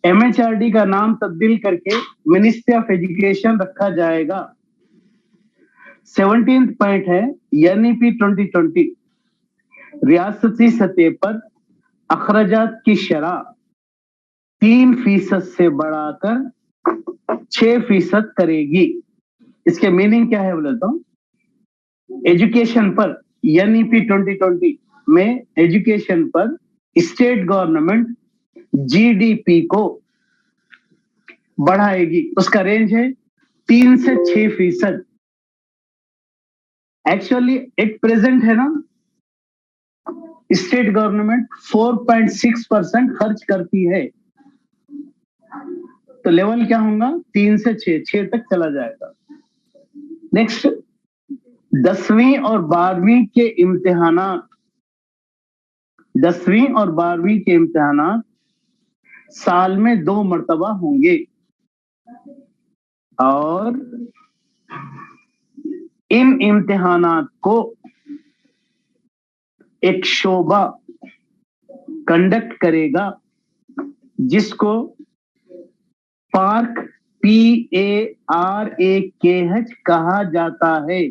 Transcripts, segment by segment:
MHRD का नाम तब्दील करके मिनिस्ट्री ऑफ एजुकेशन रखा जाएगा। 17th पॉइंट है NEP 2020 रियासती सतह पर अखराजात की शरह 3% से बढ़ाकर 6% करेगी। इसके मीनिंग क्या है बोलता हूं, एजुकेशन पर NEP 2020 में एजुकेशन पर स्टेट गवर्नमेंट GDP को बढ़ाएगी। उसका रेंज है 3 से 6%। एक्चुअली एट प्रेजेंट है ना, स्टेट गवर्नमेंट 4.6% खर्च करती है, तो लेवल क्या होगा, 3 से 6 तक चला जाएगा। नेक्स्ट, 10वीं और 12वीं के इम्तिहानात, 10वीं और 12वीं के इम्तिहानात साल में 2 मर्तबा होंगे और इन इम्तिहानात को एक शोबा कंडक्ट करेगा जिसको पार्क PARAKH कहा जाता है।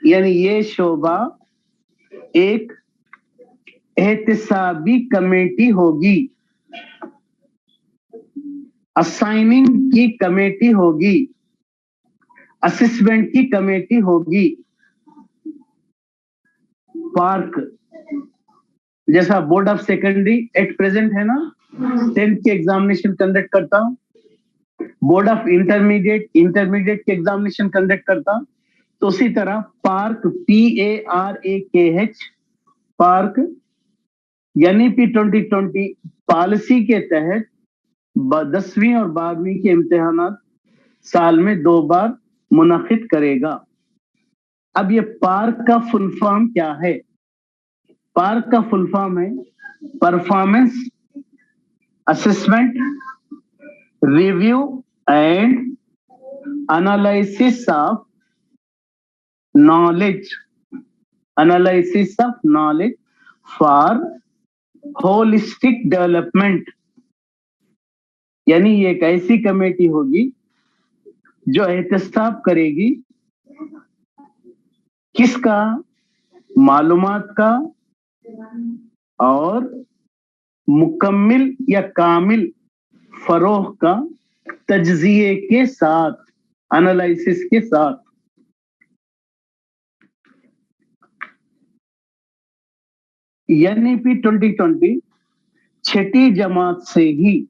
यानी ये शोबा एक एहतिसाबी कमेटी होगी, असाइनिंग की कमेटी होगी, असेसमेंट की कमेटी होगी। पार्क जैसा board of secondary at present है ना, 10th के एग्जामिनेशन कंडक्ट करता हूं, बोर्ड ऑफ इंटरमीडिएट के एग्जामिनेशन कंडक्ट करता हूं, तो उसी तरह park PARAKH park NEP 2020 policy के तहत 10वीं और 12वीं के इम्तिहानात साल में 2 बार मुनाकिद करेगा। अब ये पार्क का फुल फॉर्म क्या है? पार्क का फुल फॉर्म है performance assessment review and analysis of knowledge, analysis of knowledge for holistic development. यानी ये एक ऐसी कमेटी होगी जो एहतसाब करेगी किसका, मालूमात का और मुकम्मिल या कामिल फरोग का तज्जिए के साथ, एनालिसिस के साथ। NEP 2020 छठी जमात से ही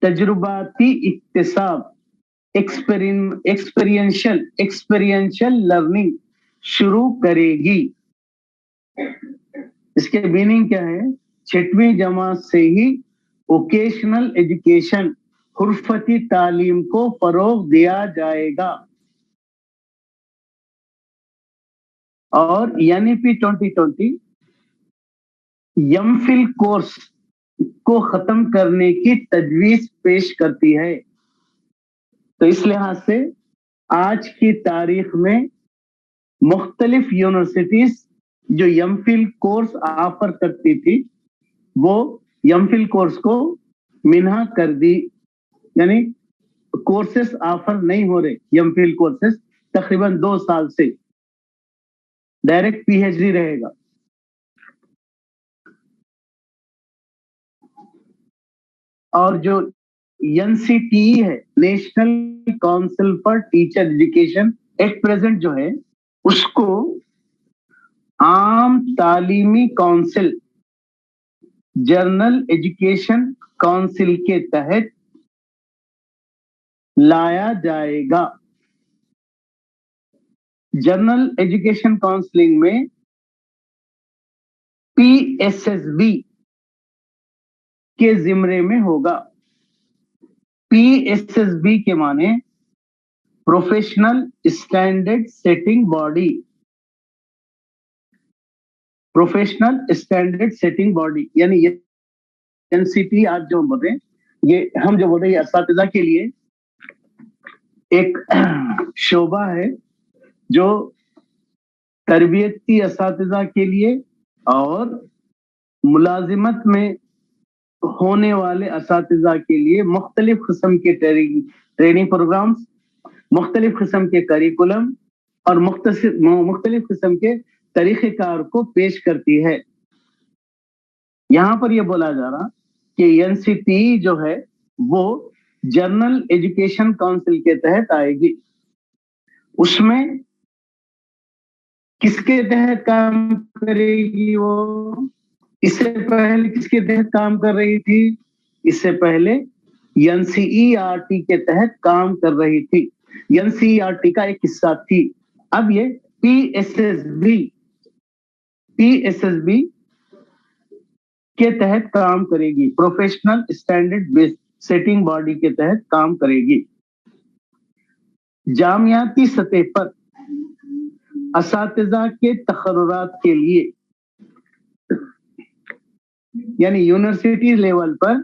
तजुर्बाती इक्तिसाब एक्सपीरियंशियल लर्निंग शुरू करेगी। इसके मीनिंग क्या है? 6वीं जमात से ही वोकेशनल एजुकेशन हुर्फती तालीम को फरोग दिया जाएगा और NEP 2020 MPhil कोर्स को खत्म करने की तजवीज पेश करती है। तो इस लिहाज से आज की तारीख में मुख्तलिफ यूनिवर्सिटीज जो MPhil कोर्स ऑफर करती थी वो MPhil कोर्स को मिन्हा कर दी, यानी कोर्सेस ऑफर नहीं हो रहे। MPhil कोर्सेस तकरीबन 2 साल से डायरेक्ट PhD रहेगा। और जो NCTE है, national council for teacher education, at present जो है उसको आम तालीमी काउंसिल, जर्नल एजुकेशन काउंसिल के तहत लाया जाएगा। जर्नल एजुकेशन काउंसलिंग में PSSB के जिम्मे में होगा। PSSB के माने professional standard setting body, professional standard setting body. यानी ये NCTE आज जो हम बोल रहे हैं, ये हम जो बोल रहे हैं असातिज़ा के लिए एक शोबा है जो तरबियती असातिज़ा के लिए और ملازمت میں ہونے والے اساتذہ کے لیے مختلف قسم کے ٹریننگ پروگرامز، مختلف قسم کے کریکولم اور مختلف قسم کے طریقہ کار کو پیش کرتی ہے. یہاں پر یہ بولا جا رہا کہ NCTE جو ہے وہ جنرل ایجوکیشن کونسل کے تحت آئے گی. اس میں کس کے تحت کام کرے گی؟ وہ اس سے پہلے کس کے تحت کام کر رہی تھی؟ اس سے پہلے NCERT کے تحت کام کر رہی تھی. NCERT کا ایک حصہ تھی. اب یہ PSSB کے تحت کام کرے گی، پروفیشنل اسٹینڈرڈ بیس سیٹنگ باڈی کے تحت کام کرے گی. جامعاتی سطح پر اساتذہ کے تقررات کے لیے، یعنی یونیورسٹی لیول پر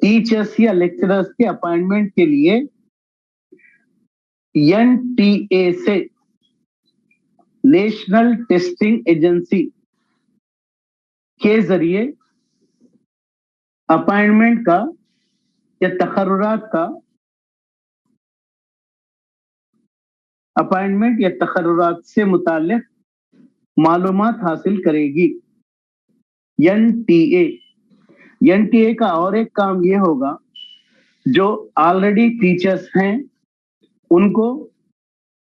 ٹیچرز یا لیکچررز کے اپائنٹمنٹ کے لیے NTA سے، نیشنل ٹیسٹنگ ایجنسی کے ذریعے اپائنٹمنٹ کا یا تقررات کا اپائنٹمنٹ یا تقررات سے متعلق معلومات حاصل کرے گی. NTA کا اور ایک کام یہ ہوگا، جو آلریڈی ٹیچرز ہیں ان کو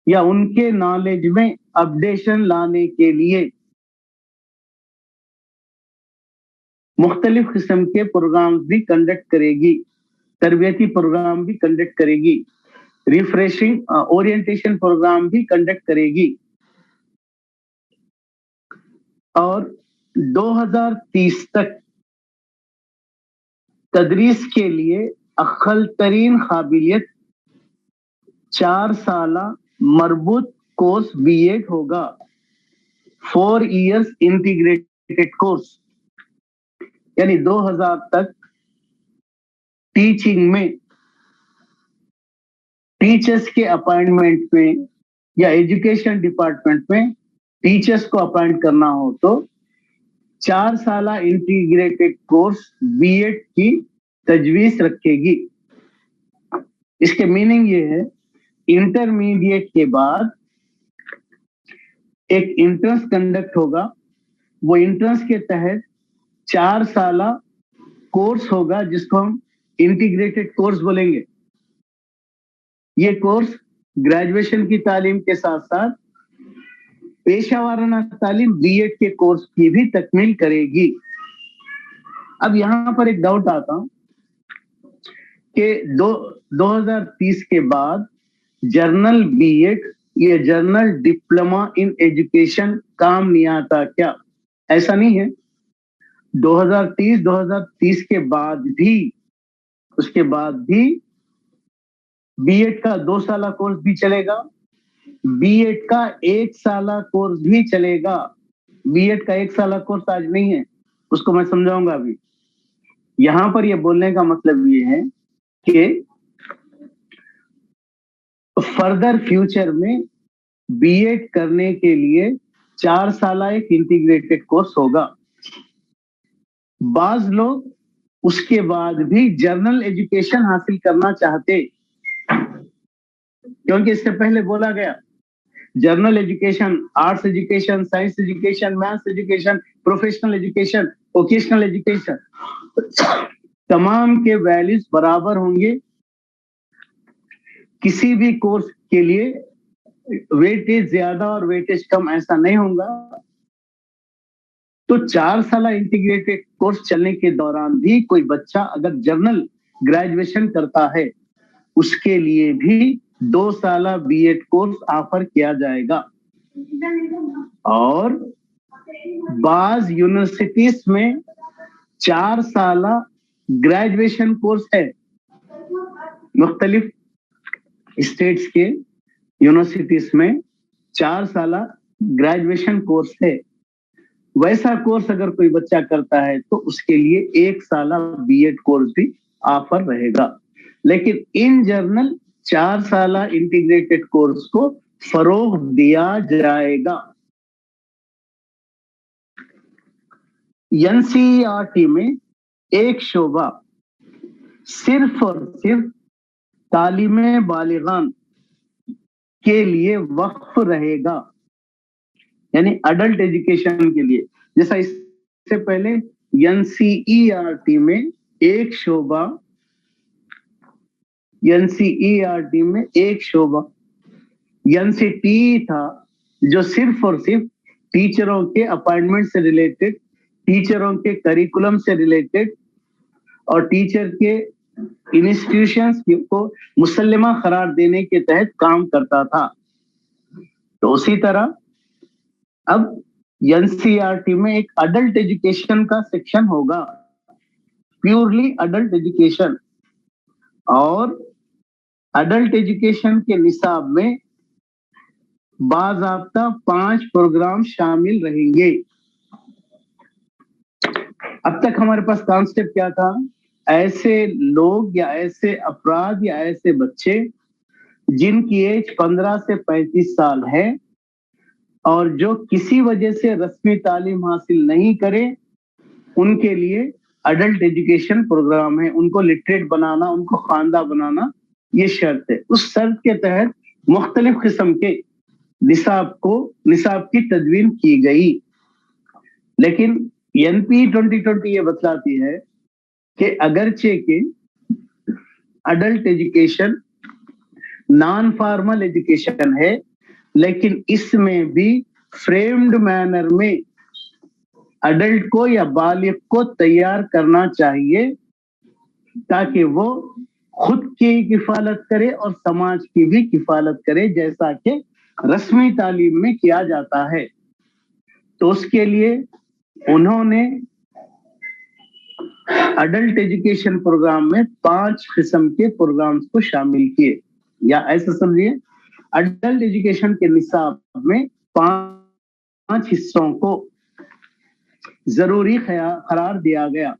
یا ان کے نالج میں اپڈیشن لانے کے لیے مختلف قسم کے پروگرامز بھی کنڈکٹ کرے گی، تربیتی پروگرام بھی کنڈکٹ کرے گی، ریفریشنگ اورینٹیشن پروگرام بھی کنڈکٹ کرے گی. اور 2030 تک تدریس کے لیے اقل ترین قابلیت 4 سالہ مربوط کورس BEd ہوگا، 4 years انٹیگریٹڈ کورس. یعنی 2000 تک ٹیچنگ میں، ٹیچرز کے اپائنٹمنٹ میں یا ایجوکیشن ڈپارٹمنٹ میں ٹیچرز کو اپائنٹ کرنا ہو تو 4 سالہ انٹیگریٹڈ کورس BEd کی تجویز رکھے گی. اس کے میننگ یہ ہے، انٹرمیڈیٹ کے بعد ایک انٹرنس کنڈکٹ ہوگا، وہ انٹرنس کے تحت 4 سالہ کورس ہوگا جس کو ہم انٹیگریٹڈ کورس بولیں گے. یہ کورس گریجویشن کی تعلیم کے ساتھ ساتھ پیشہ وارانہ تعلیم BEd کے کورس کی بھی تکمیل کرے گی. اب یہاں پر ایک ڈاؤٹ آتا ہوں کہ 2030 کے بعد جرنل BEd یا جرنل ڈپلوما ان ایجوکیشن کام نہیں آتا کیا؟ ایسا نہیں ہے. 2030 کے بعد بھی، اس کے بعد بھی BEd کا 2 سالہ کورس بھی چلے گا، BEd کا 1 سالہ کورس بھی چلے گا. BEd کا 1 سالہ کورس آج نہیں ہے، اس کو میں سمجھاؤں گا ابھی. یہاں پر یہ بولنے کا مطلب یہ ہے کہ فردر فیوچر میں BEd کرنے کے لیے 4 سالہ ایک انٹیگریٹڈ کورس ہوگا. بعض لوگ اس کے بعد بھی جنرل ایجوکیشن حاصل کرنا چاہتے، کیونکہ اس سے پہلے بولا گیا general education, arts education, science education, maths education, professional education, vocational education, تمام کے ویلیوز برابر ہوں گے. کسی بھی کورس کے لیے ویٹیج زیادہ اور ویٹیج کم ایسا نہیں ہوگا. تو 4 سالہ انٹیگریٹڈ کورس چلنے کے دوران بھی کوئی بچہ اگر جنرل گریجویشن کرتا ہے اس کے لیے بھی 2 سالہ BEd کورس آفر کیا جائے گا. اور بعض یونیورسٹیز میں 4 سالہ گریجویشن کورس ہے. مختلف اسٹیٹس کے یونیورسٹیز میں 4 سالہ گریجویشن کورس ہے. ویسا کورس اگر کوئی بچہ کرتا ہے تو اس کے لیے 1 سالہ BEd کورس بھی آفر رہے گا. لیکن ان جرنل 4 سالہ انٹیگریٹڈ کورس کو فروغ دیا جائے گا. एनसीईआरटी में एक शोबा सिर्फ और सिर्फ तालीम बालिगान के लिए वक्फ रहेगा, यानी अडल्ट एजुकेशन के लिए। जैसा इससे पहले एनसीईआरटी में एक शोबा, एनसीईआरटी में एक शोबा एनसीटी था जो सिर्फ और सिर्फ टीचरों के अपॉइंटमेंट से रिलेटेड, टीचरों के करिकुलम से रिलेटेड और टीचर के इंस्टीट्यूशंस को मुसल्लमा करार देने के तहत काम करता था। तो उसी तरह अब एनसीईआरटी में एक अडल्ट एजुकेशन का सेक्शन होगा, प्योरली अडल्ट एजुकेशन, और अडल्ट एजुकेशन के निसाब में बाज़ाब्ता 5 प्रोग्राम शामिल रहेंगे। अब तक हमारे पास कॉन्सेप्ट क्या था? ऐसे लोग या ऐसे अफराद या ऐसे बच्चे जिनकी एज 15 से 35 साल है और जो किसी वजह से रस्मी तालीम हासिल नहीं करे, उनके लिए अडल्ट एजुकेशन प्रोग्राम है। उनको लिटरेट बनाना, उनको खानदा बनाना, ये शर्त है। उस शर्त के तहत मुख्तलिफ किस्म के निसाब की तदवीन की गई। लेकिन एनपी 2020 ये बतलाती है कि अगरचे के adult education non formal education है, लेकिन इसमें भी फ्रेम्ड मैनर में अडल्ट को या बालिग को तैयार करना चाहिए ताकि वो खुद की किफालत करे और समाज की भी किफालत करे, जैसा कि रस्मी तालीम में किया जाता है। तो उसके लिए उन्होंने अडल्ट एजुकेशन प्रोग्राम में 5 किस्म के प्रोग्राम्स को शामिल किए, या ऐसा समझिए अडल्ट एजुकेशन के निसाब में 5 हिस्सों को जरूरी करार दिया गया।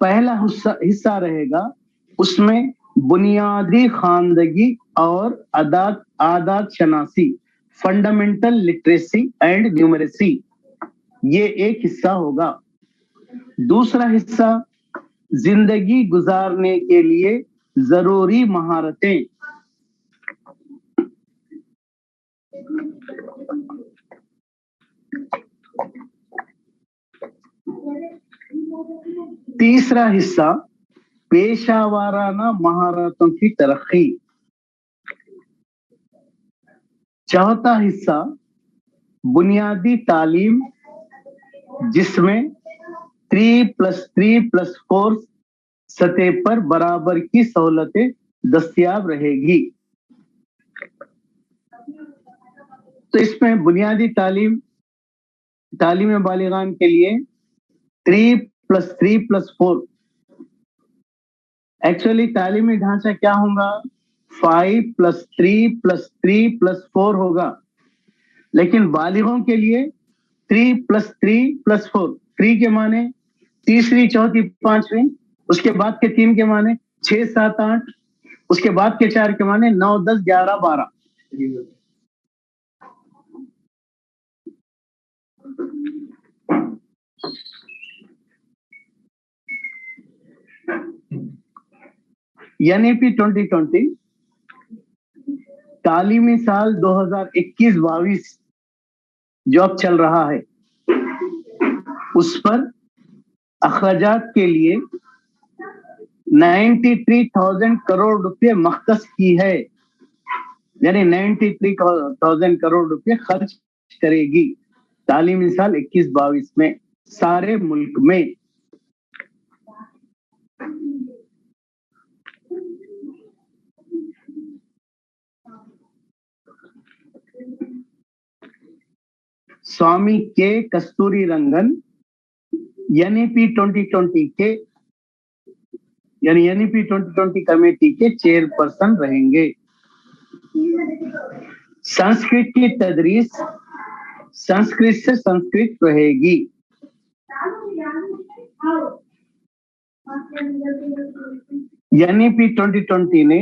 पहला हिस्सा रहेगा, उसमें बुनियादी खानदगी और आदात शनासी, फंडामेंटल लिटरेसी एंड न्यूमरेसी, ये एक हिस्सा होगा। दूसरा हिस्सा जिंदगी गुजारने के लिए जरूरी महारतें, तीसरा हिस्सा पेशावाराना महारतों की तरक्की, चौथा हिस्सा बुनियादी तालीम जिसमें 3+3+4 सतह पर बराबर की सहूलतें दस्तयाब रहेगी। तो इसमें बुनियादी तालीम बालिगान के लिए 3+3+4, एक्चुअली तालीमी ढांचा क्या होगा? 5+3+3+4 होगा, लेकिन बालिगों के लिए 3+3+4, 3 के माने तीसरी, चौथी, पांचवी, उसके बाद के 3 के माने 6, 7, 8, उसके बाद के 4 के माने 9, 10, 11, 12। एनईपी 2020 तालीमी साल 2021-22 जो अब चल रहा है, उस पर अखराजात के लिए 93,000 करोड़ रुपए मख्तस की है, यानी 93,000 करोड़ रुपए खर्च करेगी तालीमी साल 21-22 में सारे मुल्क में। स्वामी के कस्तूरी रंगन एनईपी 2020 के यानी एनईपी 2020 कमेटी के चेयरपर्सन रहेंगे। संस्कृत की तदरीस संस्कृत से संस्कृत रहेगी। एनईपी 2020 ने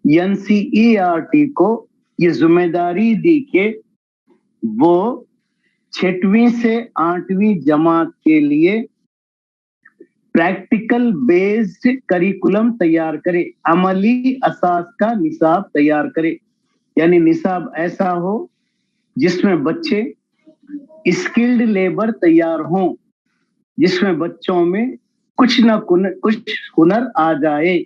एनसीईआरटी को ये जिम्मेदारी दी कि वो 6वीं से 8वीं जमात के लिए प्रैक्टिकल बेस्ड करिकुलम तैयार करे, अमली असास का निसाब तैयार करे। यानी निसाब ऐसा हो जिसमें बच्चे स्किल्ड लेबर तैयार हों, जिसमें बच्चों में कुछ ना कुछ हुनर आ जाए।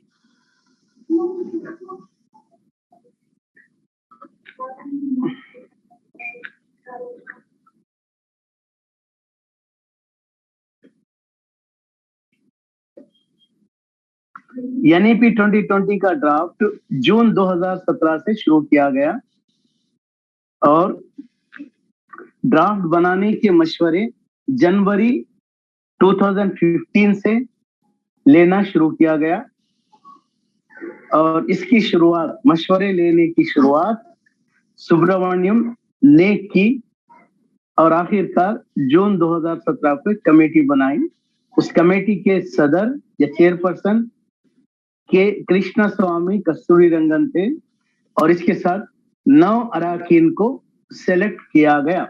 एनईपी 2020 का ड्राफ्ट जून 2017 से शुरू किया गया और ड्राफ्ट बनाने के मशवरे जनवरी 2015 से लेना शुरू किया गया और इसकी शुरुआत, मशवरे लेने की शुरुआत सुब्रमण्यम ने की और आखिरकार जून 2017 में कमेटी बनाई। उस कमेटी के सदर या चेयरपर्सन के कृष्णा स्वामी कस्तूरी रंगन थे और इसके साथ 9 अराकीन को सेलेक्ट किया गया।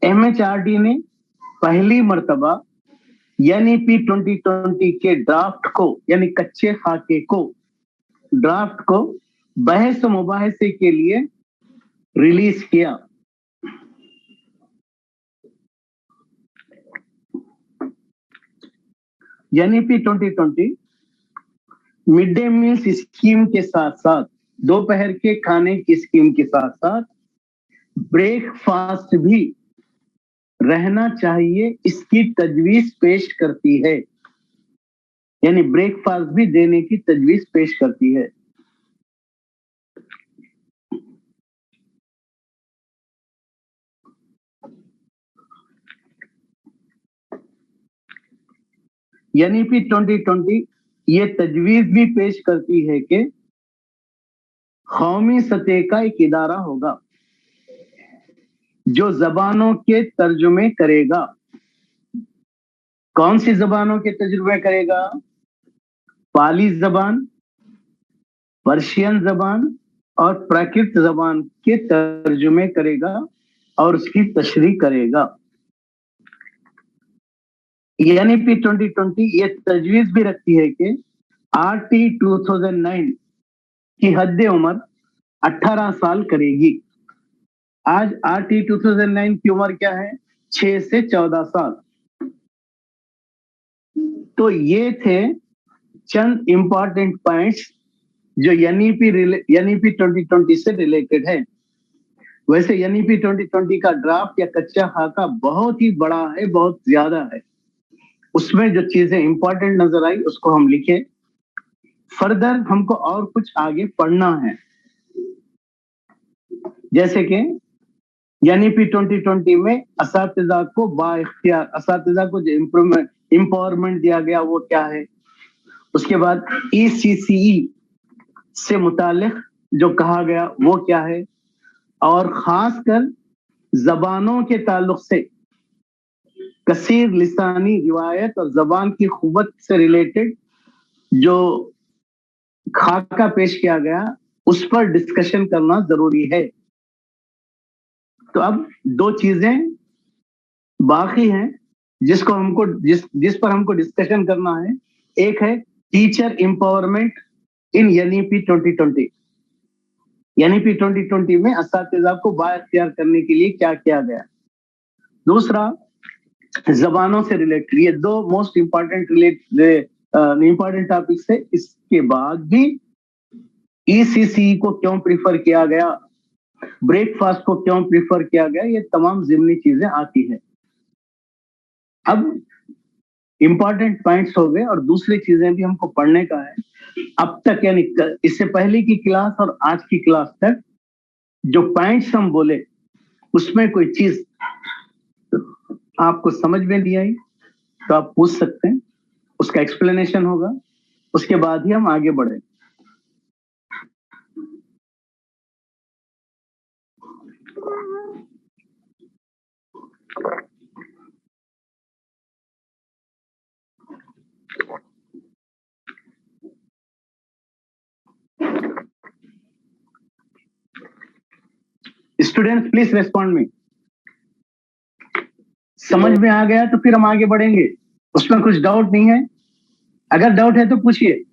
एमएचआरडी ने पहली मर्तबा एनईपी 2020 के ड्राफ्ट को, यानी कच्चे खाके को, ड्राफ्ट को बहस मुबाहसे के लिए रिलीज किया। NEP 2020 mid day meals scheme के साथ साथ, दोपहर के खाने की स्कीम के साथ साथ ब्रेकफास्ट भी रहना चाहिए, इसकी तजवीज पेश करती है। यानी ब्रेकफास्ट भी देने की तजवीज पेश करती है। एनईपी 2020 ये तजवीज भी पेश करती है कि कौमी सतह का एक इदारा होगा जो जबानों के तर्जुमे करेगा। कौन सी जबानों के तर्जुमे करेगा? पाली जबान, पर्शियन जबान और प्राकृत जबान के तर्जुमे करेगा और उसकी तशरीह करेगा। एनईपी 2020 ये तजवीज भी रखती है कि आरटी 2009 की हद उम्र 18 साल करेगी। आज आरटी 2009 की उम्र क्या है? 6 से 14 साल। तो ये थे चंद इंपॉर्टेंट पॉइंट्स जो एनईपी 2020 से रिलेटेड है। वैसे एनईपी 2020 का ड्राफ्ट या कच्चा खाका बहुत ही बड़ा है, बहुत ज्यादा है। उसमें जो चीजें इंपॉर्टेंट नजर आई उसको हम लिखे। फर्दर हमको और कुछ आगे पढ़ना है, जैसे कि एनईपी 2020 में असातिज़ा को बाइख्तियार, असातिज़ा को जो एम्पावरमेंट दिया गया वो क्या है। उसके बाद ईसीसीई से मुतालिक जो कहा गया वो क्या है, और खासकर जबानों के ताल्लुक से कसीर लिसानी रिवायत और जबान की खुबत से रिलेटेड जो खाका पेश किया गया उस पर डिस्कशन करना जरूरी है। तो अब दो चीजें बाकी हैं जिसको हमको जिस पर हमको डिस्कशन करना है। एक है टीचर एम्पावरमेंट इन एनईपी 2020। एनईपी 2020 में असातिज़ा को बाइख्तियार करने के लिए क्या किया गया। दूसरा जबानों से रिलेटेड, ये दो मोस्ट इंपॉर्टेंट टॉपिक्स है। इसके बाद भी ईसीसी को क्यों प्रीफर किया गया, ब्रेकफास्ट को क्यों प्रीफर किया गया, ये तमाम जिमनी चीजें आती है। अब इंपॉर्टेंट पॉइंट्स हो गए और दूसरी चीजें भी हमको पढ़ने का है। अब तक यानी इससे पहले की क्लास और आज की क्लास तक जो पॉइंट्स हम बोले उसमें कोई चीज आपको समझ में नहीं आई तो आप पूछ सकते हैं, उसका एक्सप्लेनेशन होगा, उसके बाद ही हम आगे बढ़े। स्टूडेंट्स प्लीज रेस्पॉन्ड मी। समझ में आ गया तो फिर हम आगे बढ़ेंगे, उसमें कुछ डाउट नहीं है? अगर डाउट है तो पूछिए।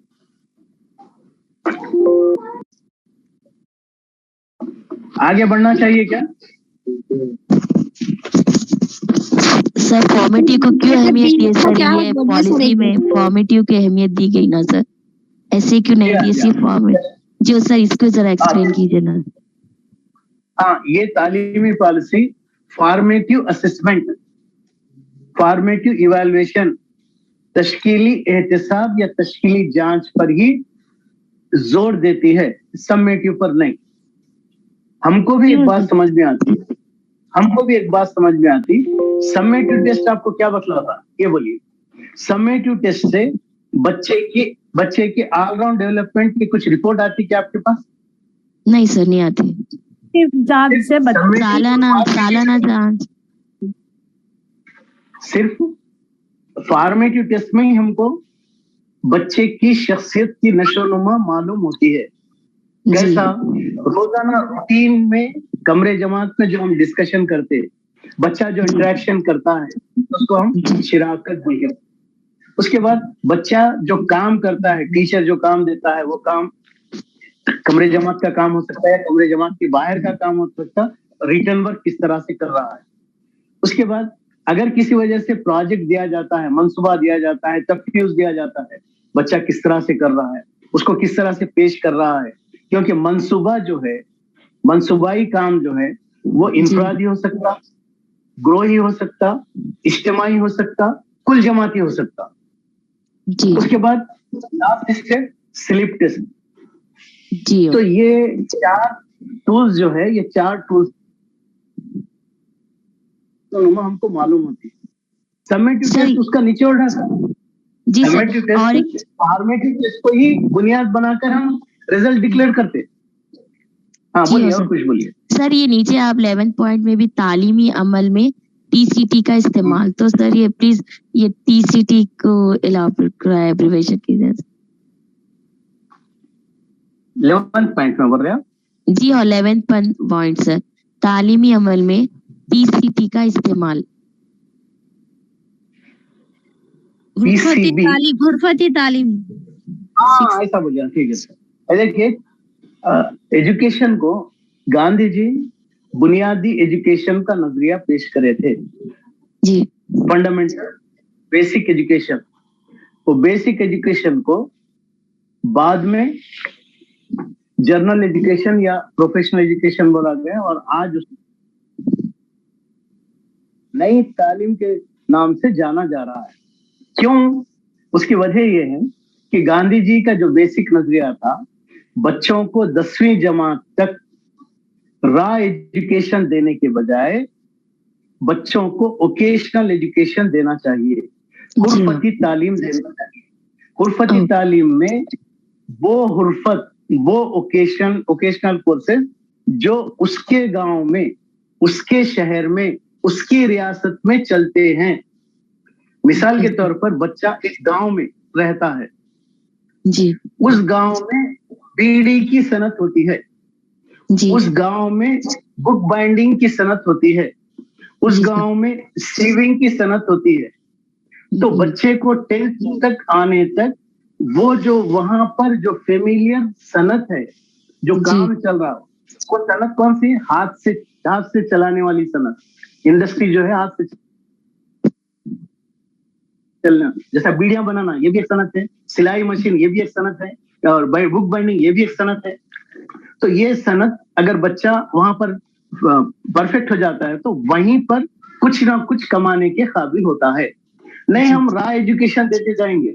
आगे बढ़ना चाहिए क्या? सर फॉर्मेटिव को क्यों अहमियत दी है सर? ये पॉलिसी में फॉर्मेटिव की अहमियत दी गई ना सर, ऐसे क्यों नहीं दी? सिर्फ फॉर्मेट जो सर, इसको जरा एक्सप्लेन कीजिए ना। हाँ, ये तालीमी policy formative assessment, formative evaluation, तश्कीली एहतिसाब या तश्कीली जांच पर ही जोर देती है, समेटिव पर नहीं। हमको भी एक बात समझ में आती, समेटिव टेस्ट आपको क्या बतलाता, ये बोलिए। समेटिव टेस्ट से बच्चे की ऑलराउंड डेवलपमेंट की कुछ रिपोर्ट आती क्या आपके पास? नहीं सर, नहीं आती। सालाना जांच सिर्फ फॉर्मेटिव टेस्ट में ही हमको बच्चे की शख्सियत की नशोनुमा मालूम होती है। कैसा? रोजाना रूटीन में कमरे जमात में जो हम डिस्कशन करते हैं, बच्चा जो इंटरेक्शन करता है उसको हम शिराकत बोलते हैं। उसके बाद बच्चा जो काम करता है, टीचर जो काम देता है, वो काम कमरे जमात का काम हो सकता है, कमरे जमात के बाहर का काम हो सकता है, रिटर्न वर्क किस तरह से कर रहा है। उसके बाद अगर किसी वजह से प्रोजेक्ट दिया जाता है, मंसूबा दिया जाता है, तफ्तीश दिया जाता है, बच्चा किस तरह से कर रहा है, उसको किस तरह से पेश कर रहा है। क्योंकि मंसूबा जो है, मंसूबाई काम जो है वो इंफरादी हो सकता, ग्रोही हो सकता, इज्तिमाई हो सकता, कुल जमाती हो सकता। उसके बाद लास्ट स्टेप स्लिप टेस्ट। तो ये 4 टूल्स जो है, ये 4 टूल्स हमको मालूम होती है। समेटिव टेस्ट उसका निचोड़ है। समेटिव टेस्ट फॉर्मेटिव टेस्ट को ही बुनियाद बनाकर हम रिजल्ट डिक्लेयर करते। हाँ बोलिए, और कुछ बोलिए सर। ये नीचे आप 11 पॉइंट में भी तालीमी अमल में टीसीटी का इस्तेमाल, तो सर ये प्लीज ये टीसीटी को एब्रिविएशन कीजिए। 11 पॉइंट में बोल रहे हैं जी हाँ, 11 पॉइंट सर, तालीमी अमल में टीसीटी का इस्तेमाल। गुरफती तालीम, हाँ ऐसा बोलिए, ठीक है सर। देखिए, एजुकेशन को गांधी जी बुनियादी एजुकेशन का नजरिया पेश करे थे जी, फंडामेंटल बेसिक एजुकेशन। वो बेसिक एजुकेशन को बाद में जर्नल एजुकेशन या प्रोफेशनल एजुकेशन बोला गया, और आज नई तालीम के नाम से जाना जा रहा है। क्यों? उसकी वजह यह है कि गांधी जी का जो बेसिक नजरिया था, बच्चों को 10वीं जमात तक रॉ एजुकेशन देने के बजाय बच्चों को ओकेशनल एजुकेशन देना चाहिए, हुर्फती तालीम देना चाहिए। हुर्फती तालीम में वो हुर्फत, वो ओकेशनल कोर्सेज जो उसके गांव में, उसके शहर में, उसकी रियासत में चलते हैं। मिसाल के तौर पर बच्चा एक गांव में रहता है जी, उस गांव में बीड़ी की सनत होती है जी, उस गांव में बुक बाइंडिंग की सनत होती है, उस गांव में सीविंग की सनत होती है। तो बच्चे को 10th तक आने तक वो जो वहां पर जो फेमिलियर सनत है, जो काम चल रहा हो, वो सनत कौन सी? हाथ से चलाने वाली सनत, इंडस्ट्री जो है हाथ से चलना। जैसा बीड़ियां बनाना, ये भी एक सनत है, सिलाई मशीन ये भी एक सनत है, और बुक बाइंडिंग ये भी एक सनत है। तो ये सनत अगर बच्चा वहां पर परफेक्ट हो जाता है तो वहीं पर कुछ ना कुछ कमाने के काबिल होता है। नहीं हम रॉ एजुकेशन देते जाएंगे,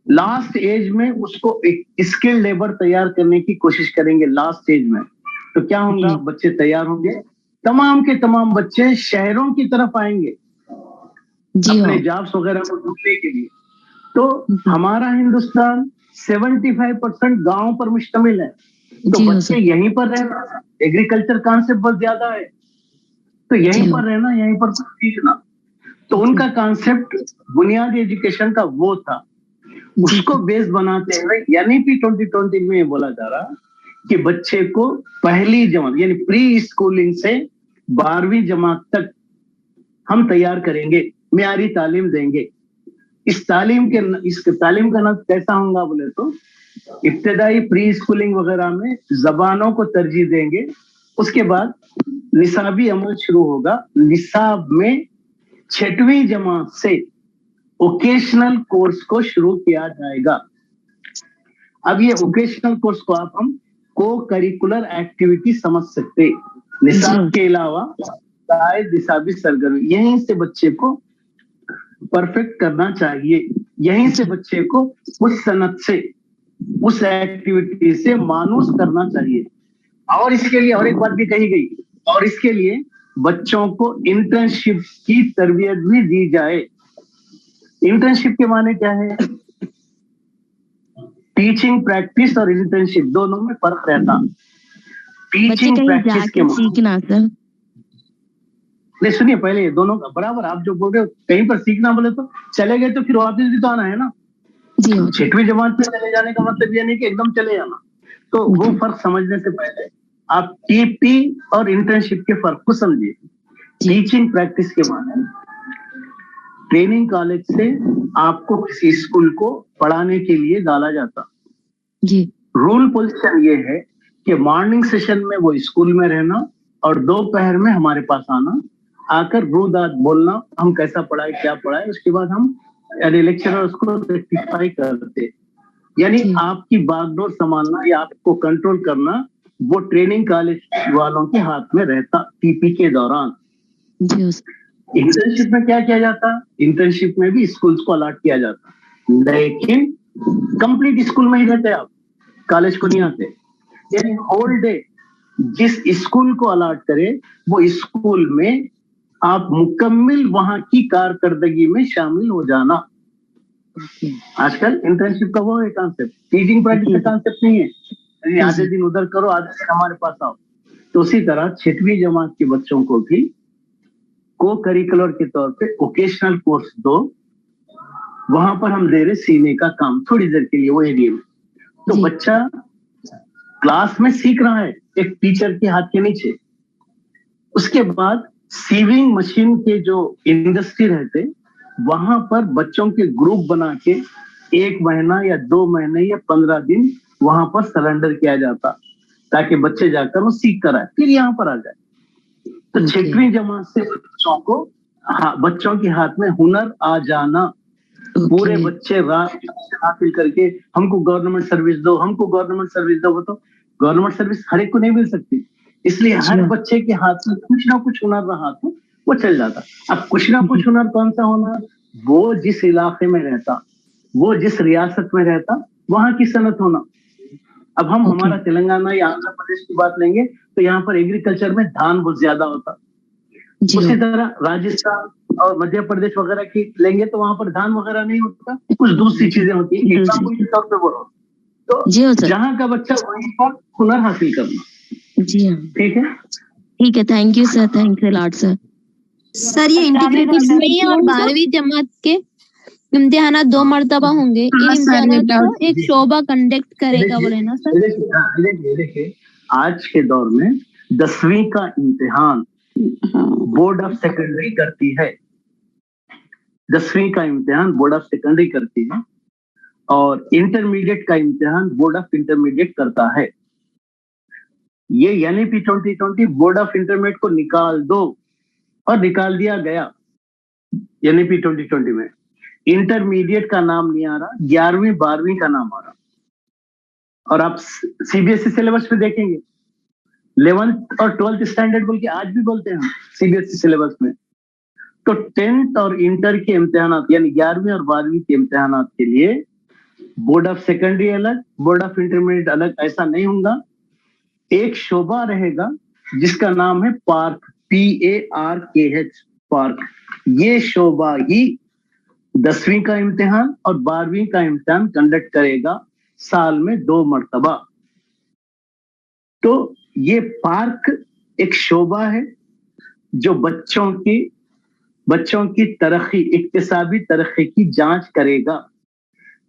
लास्ट एज में उसको एक स्किल लेबर तैयार करने की कोशिश करेंगे लास्ट एज में, तो क्या होगा? बच्चे तैयार होंगे, तमाम के तमाम बच्चे शहरों की तरफ आएंगे अपने जॉब्स वगैरह को ढूंढने के लिए। तो हमारा हिंदुस्तान 75% गांव पर मुश्तमिल है, तो बच्चे यहीं पर रहना, एग्रीकल्चर कॉन्सेप्ट बहुत ज्यादा है, तो यहीं पर रहना, यहीं पर सीखना। तो उनका कॉन्सेप्ट बुनियादी एजुकेशन का वो था, उसको बेस बनाते हुए एनईपी 2020 में बोला जा रहा کہ بچے کو پہلی جماعت یعنی پری اسکولنگ سے 12ویں جماعت تک ہم تیار کریں گے, معیاری تعلیم دیں گے. اس تعلیم کا نام کیسا ہوگا بولے تو ابتدائی پری اسکولنگ وغیرہ میں زبانوں کو ترجیح دیں گے. اس کے بعد نصابی عمل شروع ہوگا. نصاب میں 6ویں جماعت سے اوکیشنل کورس کو شروع کیا جائے گا. اب یہ اوکیشنل کورس کو آپ ہم کو کریکولر ایکٹیویٹی سمجھ سکتے. نصاب کے علاوہ نصابی سرگرمی یہیں سے بچے کو پرفیکٹ کرنا چاہیے, یہیں سے بچے کو اس صنعت سے اس ایکٹیویٹی سے مانوس کرنا چاہیے. اور اس کے لیے اور ایک بات بھی کہی گئی, اور اس کے لیے بچوں کو انٹرنشپ کی تربیت بھی دی جائے. انٹرنشپ کے معنی کیا ہے؟ ٹیچنگ پریکٹس اور انٹرنشپ دونوں میں فرق رہتا. ٹیچنگ پریکٹس کے سیکھنا سر, نہیں سنیے پہلے یہ دونوں برابر. آپ جو بول رہے ہو کہیں پر سیکھنا بولے تو چلے گئے تو پھر واپس بھی تو آنا ہے نا. 6ویں جماعت میں چلے جانے کا مطلب یہ نہیں کہ ایک دم چلے جانا. تو وہ فرق سمجھنے سے پہلے آپ ٹی پی اور انٹرنشپ کے فرق کو سمجھیے. ٹیچنگ پریکٹس کے معنی ٹریننگ کالج سے آپ کو کسی اسکول کو پڑھانے کے لیے ڈالا جاتا. رول پوزیشن یہ ہے کہ مارننگ سیشن میں وہ اسکول میں رہنا اور دوپہر میں ہمارے پاس آنا, آ کر رودات بولنا ہم کیسا پڑھائے کیا پڑھائے. اس کے بعد ہم لیکچرر اس کو ریکٹیفائی کرتے. یعنی آپ کی باغ ڈور سنبھالنا یا آپ کو کنٹرول کرنا وہ ٹریننگ کالج والوں کے ہاتھ میں رہتا ٹی پی کے دوران. انٹرنشپ میں کیا کیا جاتا؟ انٹرنشپ میں بھی اسکولس کو الاٹ کیا جاتا, لیکن کمپلیٹ اسکول میں ہی رہتے آپ, کالج کو نہیں آتے. یعنی ہول ڈے جس اسکول کو الاٹ کرے وہ اسکول میں آپ مکمل وہاں کی کارکردگی میں شامل ہو جانا. آج کل انٹرنشپ کا وہ ہے کانسیپٹ, ٹیچنگ پریکٹس کا کانسیپٹ نہیں ہے. آدھے دن ادھر کرو آدھے دن ہمارے پاس آؤ. تو اسی طرح 6ویں جماعت کے بچوں کو بھی کو کریکولر کے طور پہ اوکیشنل کورس دو. وہاں پر ہم دے رہے سینے کا کام تھوڑی دیر کے لیے وہ ایریا میں. تو بچہ کلاس میں سیکھ رہا ہے ایک ٹیچر کے ہاتھ کے نیچے. اس کے بعد سیونگ مشین کے جو انڈسٹری رہتے وہاں پر بچوں کے گروپ بنا کے 1 مہینہ یا 2 مہینے یا 15 دن وہاں پر سرنڈر کیا جاتا تاکہ بچے جا کر وہ سیکھ کر آئے پھر یہاں پر آ جائے. تو 6ویں جماعت سے بچوں کے ہاتھ میں ہنر آ جانا. پورے بچے رات حاصل کر کے ہم کو گورنمنٹ سروس دو, ہم کو گورنمنٹ سروس دو. وہ تو گورنمنٹ سروس ہر ایک کو نہیں مل سکتی, اس لیے ہر بچے کے ہاتھ میں کچھ نہ کچھ ہنر رہا تو وہ چل جاتا. اب کچھ نہ کچھ ہنر کون سا ہونا؟ وہ جس علاقے میں رہتا, وہ جس ریاست میں رہتا وہاں کی صنعت ہونا. اب ہم ہمارا تلنگانہ یا آندھرا پردیش کی بات لیں گے تو یہاں پر ایگریکلچر میں دھان بہت زیادہ ہوتا. اسی طرح راجستھان اور مدھیہ پردیش وغیرہ کی لیں گے تو وہاں پر دھان وغیرہ نہیں ہوتا, کچھ دوسری چیزیں ہوتی ہیں. ایگزامپل کے طور پہ بولو تو جہاں کا بچہ وہیں پر ہنر حاصل کرنا. جی ہاں ٹھیک ہے, ٹھیک ہے. Thank you sir, thank you lot sir. Sir یہ انٹیگریٹڈ 10ویں اور 12ویں جماعت کے امتحانات 2 مرتبہ ہوں گے. ان امتحانات کو ایک شعبہ کنڈکٹ کرے گا بولے نا سر. دیکھیے آج کے دور میں 10ویں کا امتحان بورڈ آف سیکنڈری کرتی ہے. 10ویں کا امتحان بورڈ آف سیکنڈری کرتی ہے اور انٹرمیڈیٹ کا امتحان بورڈ آف انٹرمیڈیٹ کرتا ہے. یہ یعنی پی 2020 بورڈ آف انٹرمیڈیٹ کو نکال دو اور نکال دیا گیا. یعنی پی 2020 میں انٹرمیڈیٹ کا نام نہیں آ رہا, 11ویں 12ویں کا نام آ رہا. اور آپ C B S E syllabus میں دیکھیں گے 11th اور 12th اسٹینڈرڈ بول کے آج بھی بولتے ہیں C B S E syllabus میں. تو 10th اور انٹر کے امتحانات یعنی 11ویں اور 12ویں کے امتحانات کے لیے بورڈ آف سیکنڈری الگ, بورڈ آف انٹرمیڈیٹ الگ, ایسا نہیں ہوگا. ایک شعبہ رہے گا جس کا نام ہے پارک, PARKH پارک. یہ شعبہ ہی 10ویں کا امتحان اور 12ویں کا امتحان کنڈکٹ کرے گا سال میں 2 مرتبہ. تو یہ پارک ایک شعبہ ہے جو بچوں کی ترقی, اقتصادی ترقی کی جانچ کرے گا.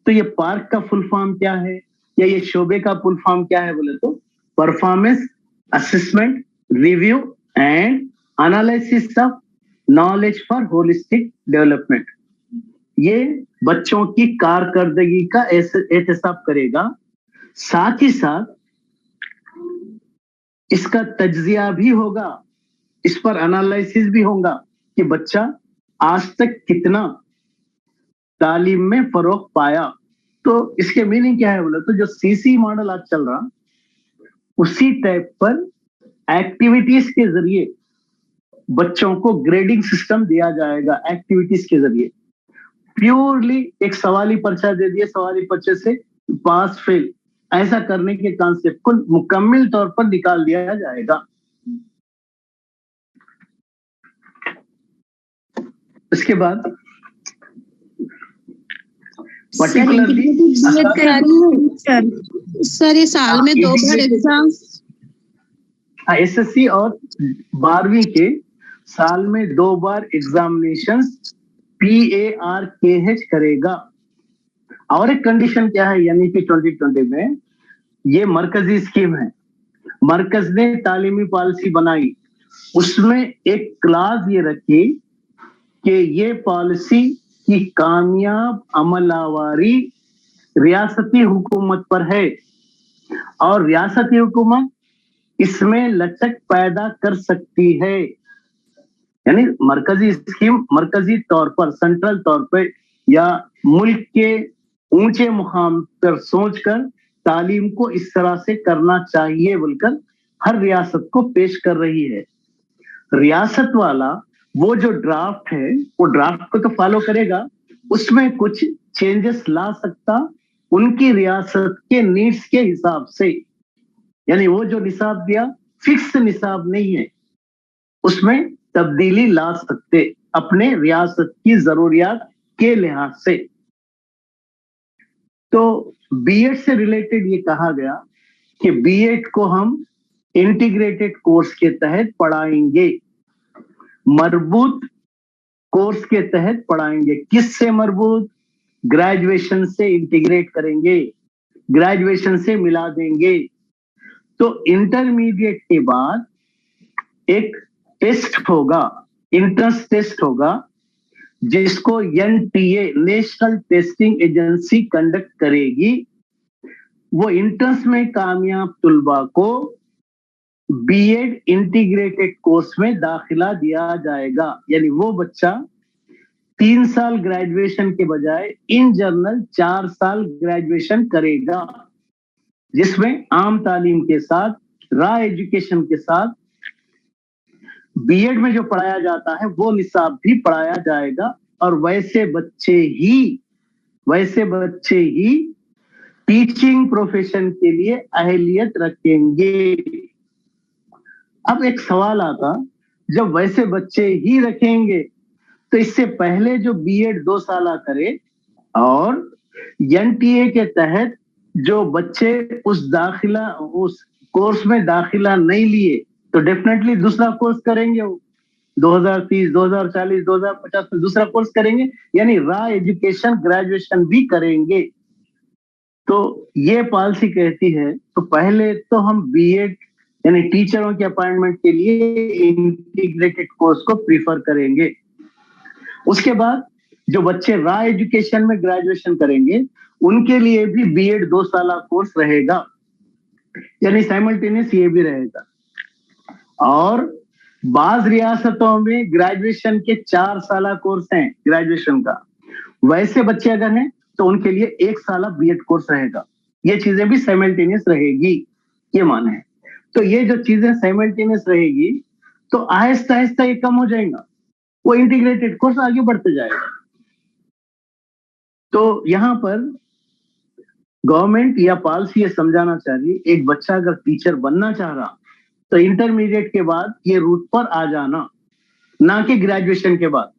تو یہ پارک کا فل فارم کیا ہے یا یہ شعبے کا فل فارم کیا ہے بولے تو performance assessment, review and analysis of knowledge for holistic development. ये बच्चों की कारकर्दगी का एहतसाब करेगा, साथ ही साथ इसका तज्जिया भी होगा, इस पर एनालिसिस भी होगा कि बच्चा आज तक कितना तालीम में फरोग पाया। तो इसके मीनिंग क्या है बोले तो जो सीसी मॉडल आज चल रहा उसी टाइप पर एक्टिविटीज के जरिए बच्चों को ग्रेडिंग सिस्टम दिया जाएगा। एक्टिविटीज के जरिए प्योरली एक सवाली पर्चा दे दिए, सवाली पर्चे से पास फेल ऐसा करने के कॉन्सेप्ट को मुकम्मल तौर पर निकाल दिया जाएगा। इसके बाद पर्टिकुलरली सर ये साल में 2 बार एग्जाम एसएससी और 12वीं के साल में 2 बार एग्जामिनेशंस PARKH करेगा। और एक कंडीशन क्या है यानी कि 2020 में ये मरकजी स्कीम है, मरकज ने तालीमी पॉलिसी बनाई, उसमें एक क्लास ये रखी कि ये पॉलिसी की कामयाब अमलावारी रियासती हुकूमत पर है और रियासती हुकूमत इसमें लचक पैदा कर सकती है। यानी मरकजी स्कीम मरकजी तौर पर, सेंट्रल तौर पर या मुल्क के ऊंचे मुकाम पर सोचकर तालीम को इस तरह से करना चाहिए बोलकर हर रियासत को पेश कर रही है। रियासत वाला वो जो ड्राफ्ट है वो ड्राफ्ट को तो फॉलो करेगा, उसमें कुछ चेंजेस ला सकता उनकी रियासत के नीड्स के हिसाब से। यानी वो जो निसाब दिया फिक्स निसाब नहीं है, उसमें तब्दीली ला सकते अपने रियासत की जरूरियात के लिहाज से। तो बीएड से रिलेटेड ये कहा गया कि बीएड को हम इंटीग्रेटेड कोर्स के तहत पढ़ाएंगे, मरबूत कोर्स के तहत पढ़ाएंगे। किससे मरबूत? ग्रेजुएशन से इंटीग्रेट करेंगे, ग्रेजुएशन से मिला देंगे। तो इंटरमीडिएट के बाद एक टेस्ट होगा, इंट्रेंस टेस्ट होगा, जिसको NTA national testing agency conduct करेगी। वो इंट्रेंस में कामयाब तुलबा को बीएड इंटीग्रेटेड कोर्स में दाखिला दिया जाएगा। यानी वो बच्चा 3 साल ग्रेजुएशन के बजाय इन जनरल 4 साल ग्रेजुएशन करेगा, जिसमें आम तालीम के साथ रॉ एजुकेशन के साथ बीएड में जो पढ़ाया जाता है वो निसाब भी पढ़ाया जाएगा। और वैसे बच्चे ही टीचिंग प्रोफेशन के लिए अहलियत रखेंगे। अब एक सवाल आता, जब वैसे बच्चे ही रखेंगे तो इससे पहले जो बीएड 2 साल करे और NTA के तहत जो बच्चे उस कोर्स में दाखिला नहीं लिए तो डेफिनेटली दूसरा कोर्स करेंगे, वो 2030, 2040, 2050 में दूसरा कोर्स करेंगे, यानी रॉ एजुकेशन ग्रेजुएशन भी करेंगे। तो ये पॉलिसी कहती है तो पहले तो हम बीएड यानी टीचरों के अपॉइंटमेंट के लिए इंटीग्रेटेड कोर्स को प्रीफर करेंगे। उसके बाद जो बच्चे रॉ एजुकेशन में ग्रेजुएशन करेंगे उनके लिए भी बीएड 2 साल कोर्स रहेगा, यानी साइमल्टेनियस ये भी रहेगा। और बाज रियासतों में ग्रेजुएशन के 4 साल कोर्स हैं ग्रेजुएशन का, वैसे बच्चे अगर हैं तो उनके लिए 1 साल बीएड कोर्स रहेगा। ये चीजें भी साइमल्टेनियस रहेगी, ये माने है। तो ये जो चीजें साइमल्टेनियस रहेगी तो आहिस्ता आहिस्ता ये कम हो जाएगा, वो इंटीग्रेटेड कोर्स आगे बढ़ते जाएगा। तो यहाँ पर गवर्नमेंट या पॉलिसी ये समझाना चाह रही है, एक बच्चा अगर टीचर बनना चाह रहा तो इंटरमीडिएट के बाद ये रूट पर आ जाना, ना कि ग्रेजुएशन के बाद।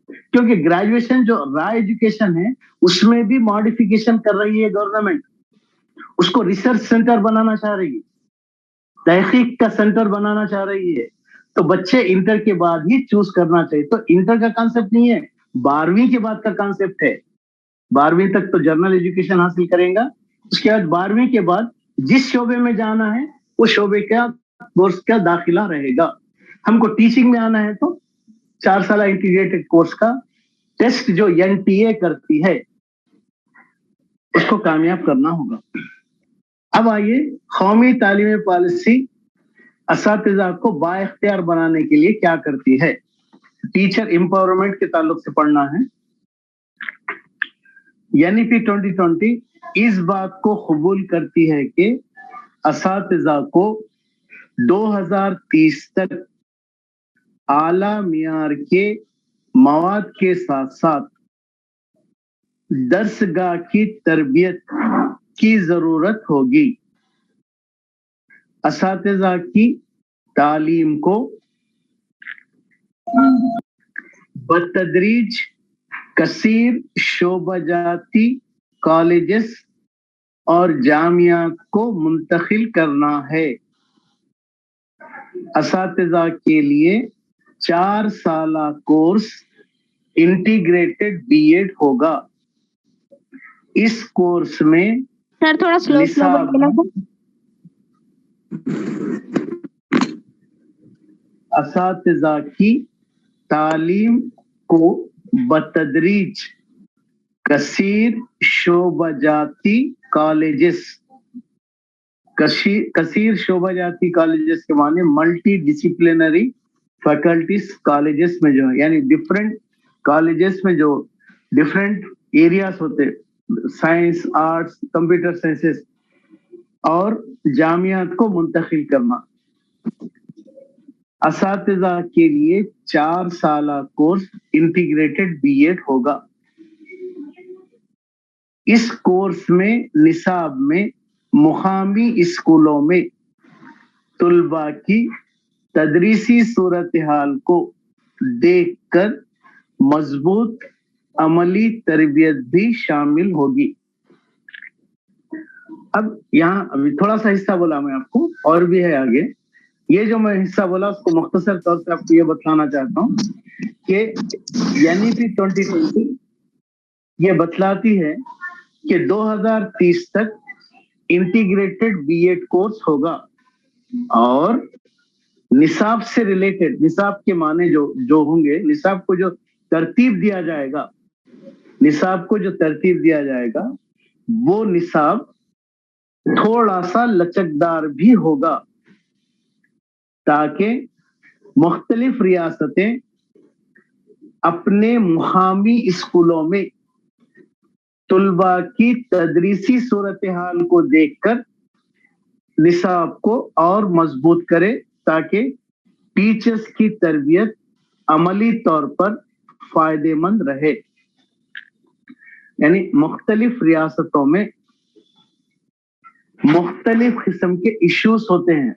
क्योंकि ग्रेजुएशन जो रॉ एजुकेशन है उसमें भी मॉडिफिकेशन कर रही है गवर्नमेंट, उसको रिसर्च सेंटर बनाना चाह रही है, तहकीक का सेंटर बनाना चाह रही है। तो बच्चे इंटर के बाद ही चूज करना चाहिए। तो इंटर का कॉन्सेप्ट नहीं है, 12वीं के बाद का कॉन्सेप्ट है। 12वीं तक तो जनरल एजुकेशन हासिल करेगा, उसके बाद 12वीं के बाद जिस शोबे में जाना है उस शोबे का कोर्स का दाखिला रहेगा। हमको टीचिंग में आना है तो 4 साल इंटीग्रेटेड कोर्स का टेस्ट जो एनटीए करती है उसको कामयाब करना होगा। अब आइए, कौमी तालीमी पॉलिसी असातिज़ा को बाइख्तियार बनाने के लिए क्या करती है। टीचर एम्पावरमेंट के ताल्लुक से पढ़ना है। एनईपी 2020 इस बात को कबूल करती है कि असातिज़ा को 2030 तक आला मियार के मवाद के साथ साथ दर्सगाह की तरबियत की जरूरत होगी। असातिज़ा की तालीम को बतदरीज कसीर शोबाजाती कॉलेजेस और जामियात को मुंतकिल करना है। असातिज़ा के लिए 4 साला कोर्स इंटीग्रेटेड बीएड होगा। इस कोर्स में सर थोड़ा स्लो बोलिएगा। असातिज़ा की तालीम को बतदरीज कसीर शोबाजाती कॉलेजेस, कसीर शोबाजाती कॉलेजेस के माने मल्टी डिसिप्लिनरी फैकल्टीज कॉलेजेस में जो है, यानी डिफरेंट कॉलेजेस में जो डिफरेंट एरियाज होते, साइंस, आर्ट्स, कंप्यूटर साइंसेस और जामियात को मुंतकिल करना। असातिज़ा के लिए 4 साला कोर्स इंटीग्रेटेड बीएड होगा। इस कोर्स में निसाब में मुकामी स्कूलों में तुलबा की तदरीसी सूरत हाल को देखकर मजबूत अमली तरबियत भी शामिल होगी। अब यहाँ अभी थोड़ा सा हिस्सा बोला मैं आपको, और भी है आगे। ये जो मैं हिस्सा बोला उसको मुख्तसर तौर से आपको ये बताना चाहता हूँ कि एनईपी 2020 ये बतलाती है कि 2030 तक इंटीग्रेटेड बीएड कोर्स होगा और निसाब से रिलेटेड, निसाब के माने जो होंगे, निसाब को जो तरतीब दिया जाएगा, निसाब को जो तरतीब दिया जाएगा वो निसाब थोड़ा सा लचकदार भी होगा ताकि मुख्तलिफ रियासतें अपने मुकामी स्कूलों में तुलबा की तदरीसी सूरत हाल को देखकर निसाब को और मजबूत करे ताकि टीचर्स की तरबियत अमली तौर पर फायदेमंद रहे। यानी मुख्तलिफ रियासतों में मुख्तलिफ किस्म के इश्यूज होते हैं,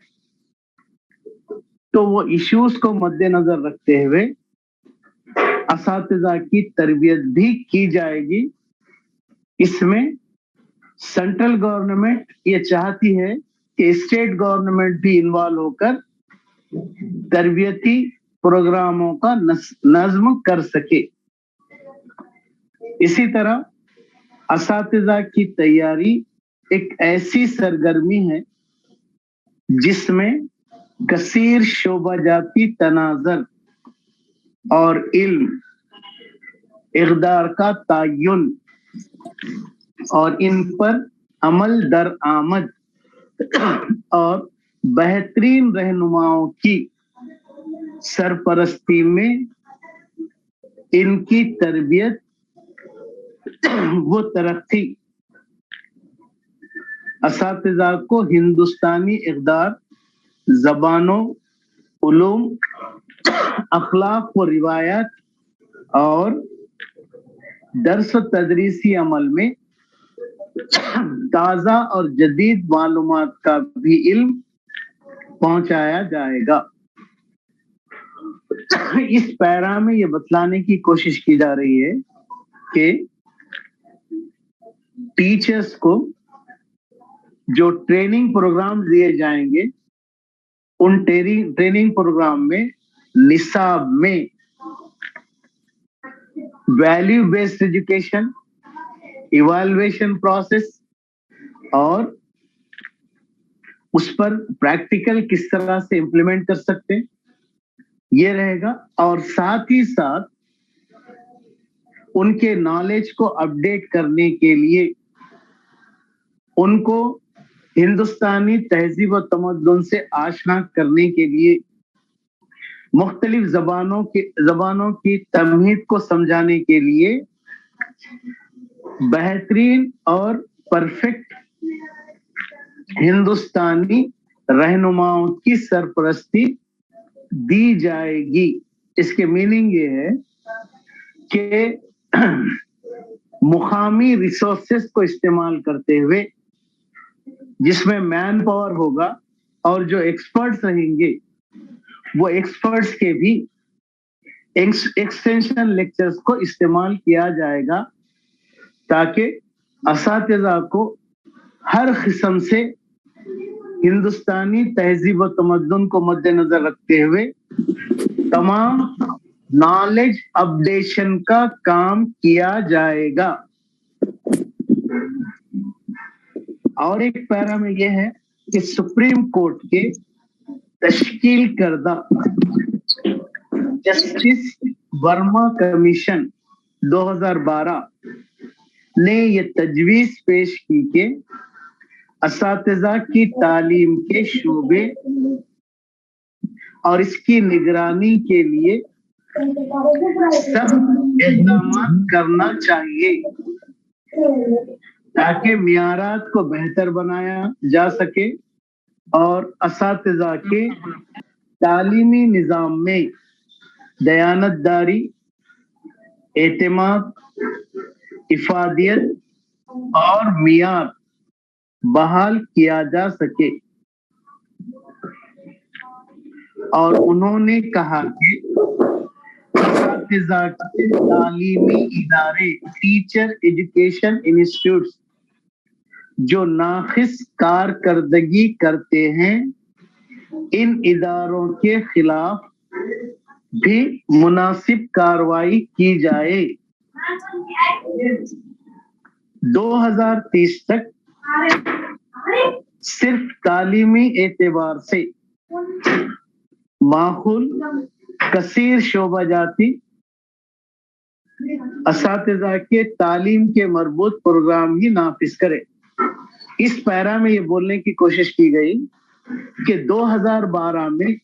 तो वो इश्यूज को मद्देनजर रखते हुए असातिज़ा की तरबियत भी की जाएगी। इसमें सेंट्रल गवर्नमेंट ये चाहती है कि स्टेट गवर्नमेंट भी इन्वॉल्व होकर तरबियती प्रोग्रामों का नज्म कर सके। इसी तरह असातिज़ा की तैयारी एक ऐसी सरगर्मी है जिसमें कसीर शोबाजाती तनाज़र और इल्म, इक़दार का तयन और इन पर अमल दर आमद और बेहतरीन रहनुमाओं की सरपरस्ती में इनकी तरबियत वो तरक्की असातिज़ा को हिंदुस्तानी इक़दार, ज़बानों, उलूम, अखलाक व रिवायात और दर्स तदरीसी अमल में ताज़ा और जदीद मालूमात का भी इल्म पहुंचाया जाएगा। इस पैरा में ये बतलाने की कोशिश की जा रही है कि टीचर्स को जो ट्रेनिंग प्रोग्राम दिए जाएंगे उन ट्रेनिंग प्रोग्राम में निसाब में value based education, evaluation process और उस पर प्रैक्टिकल किस तरह से इम्प्लीमेंट कर सकते हैं ये रहेगा, और साथ ही साथ उनके नॉलेज को अपडेट करने के लिए उनको हिंदुस्तानी तहजीब और तमद्दुन से आशना करने के लिए मुख्तलिफ जबानों की तमहीद को समझाने के लिए बेहतरीन और परफेक्ट हिंदुस्तानी रहनुमाओं की सरपरस्ती दी जाएगी। इसके मीनिंग ये है कि मुकामी रिसोर्सेस को इस्तेमाल करते हुए जिसमें मैन पावर होगा और जो एक्सपर्ट्स रहेंगे वो एक्सपर्ट्स के भी एक्सटेंशन लेक्चर्स को इस्तेमाल किया जाएगा ताकि असातिज़ा को हर किस्म से हिंदुस्तानी तहजीब व तमद्दुन को मद्देनजर रखते हुए तमाम नॉलेज अपडेशन का काम किया जाएगा। और एक पैरा में यह है कि सुप्रीम कोर्ट के तश्कील करदा जस्टिस वर्मा कमीशन 2012 ने ये तजवीज पेश की कि असातिज़ा की तालीम के शोबे और इसकी निगरानी के लिए सब इक़दाम करना चाहिए ताकि मियारात को बेहतर बनाया जा सके और असातिज़ा के तालीमी निज़ाम में दयानतदारी, एतमाद, इफादियत और मियार बहाल किया जा सके। और उन्होंने कहा कि असातिज़ा के तालीमी इदारे, टीचर एजुकेशन इंस्टीट्यूट्स जो नाक़िस कारकर्दगी करते हैं, इन इदारों के खिलाफ भी मुनासिब कार्रवाई की जाए। 2030 तक सिर्फ तालीमी एतबार से माहौल कसीर शोबा जाती असातिज़ा के तालीम के मरबूत प्रोग्राम ही नाफिज करे। इस पैरा में ये बोलने की कोशिश की गई कि 2012 में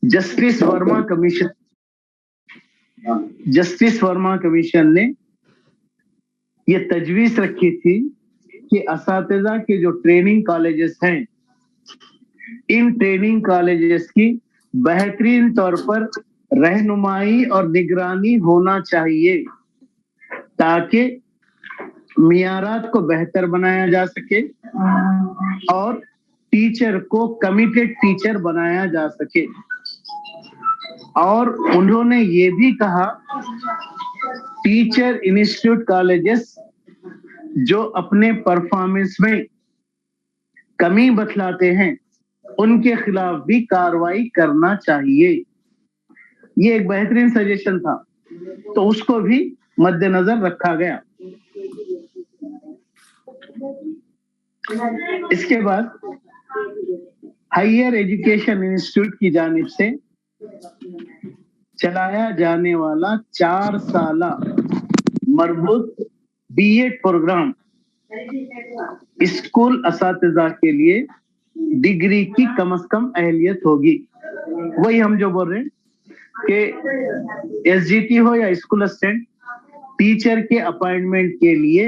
जस्टिस वर्मा कमीशन ने ये तजवीज रखी थी कि असातिज़ा के जो ट्रेनिंग कॉलेजेस हैं, इन ट्रेनिंग कॉलेजेस की बेहतरीन तौर पर रहनुमाई और निगरानी होना चाहिए ताकि मियारात को बेहतर बनाया जा सके और टीचर को कमिटेड टीचर बनाया जा सके। और उन्होंने ये भी कहा टीचर इंस्टीट्यूट कॉलेजेस जो अपने परफॉर्मेंस में कमी बतलाते हैं उनके खिलाफ भी कार्रवाई करना चाहिए। ये एक बेहतरीन सजेशन था, तो उसको भी मद्देनजर रखा गया। इसके बाद हायर एजुकेशन इंस्टीट्यूट की जानिब से चलाया जाने वाला 4 साला मरबूत बीएड प्रोग्राम स्कूल असातिज़ा के लिए डिग्री की कम से कम अहलियत होगी। वही हम जो बोल रहे हैं कि एसजीटी हो या स्कूल असिस्टेंट टीचर के अपॉइंटमेंट के लिए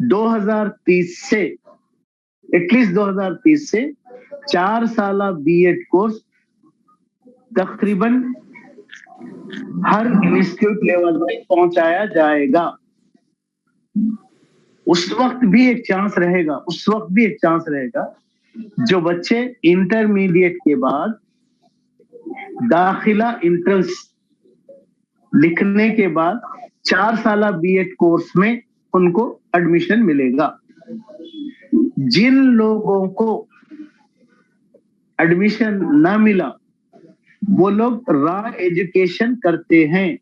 2030 से एटलीस्ट 2030 से 4 साला बीएड कोर्स तकरीबन हर इंस्टीट्यूट लेवल पे पहुंचाया जाएगा। उस वक्त भी एक चांस रहेगा जो बच्चे इंटरमीडिएट के बाद दाखिला एंट्रेंस लिखने के बाद 4 साला बीएड कोर्स में उनको एडमिशन मिलेगा। जिन लोगों को एडमिशन ना मिला वो लोग रॉ एजुकेशन करते हैं,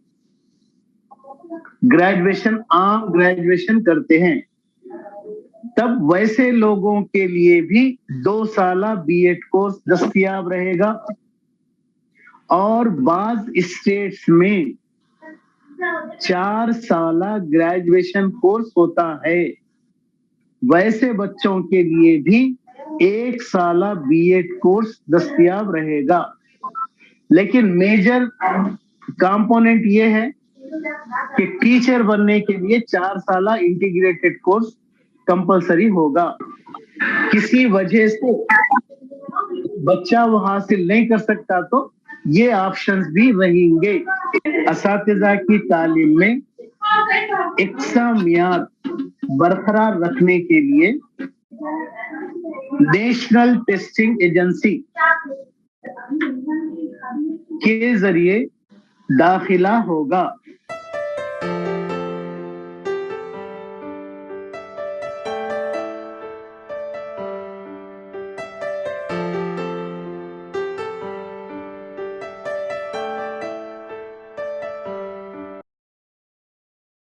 आम ग्रेजुएशन करते हैं, तब वैसे लोगों के लिए भी 2 साला बीएड कोर्स दस्तयाब रहेगा और बाज स्टेट्स में 4 साला ग्रेजुएशन कोर्स होता है। वैसे बच्चों के लिए भी 1 साला बीएड कोर्स दस्तयाब रहेगा। लेकिन मेजर कंपोनेंट ये है कि टीचर बनने के लिए 4 साला इंटीग्रेटेड कोर्स कंपलसरी होगा। किसी वजह से बच्चा वो हासिल नहीं कर सकता तो ये ऑप्शंस भी रहेंगे। असातिज़ा की तालीम में इक्सा मियार बरकरार रखने के लिए नेशनल टेस्टिंग एजेंसी के जरिए दाखिला होगा।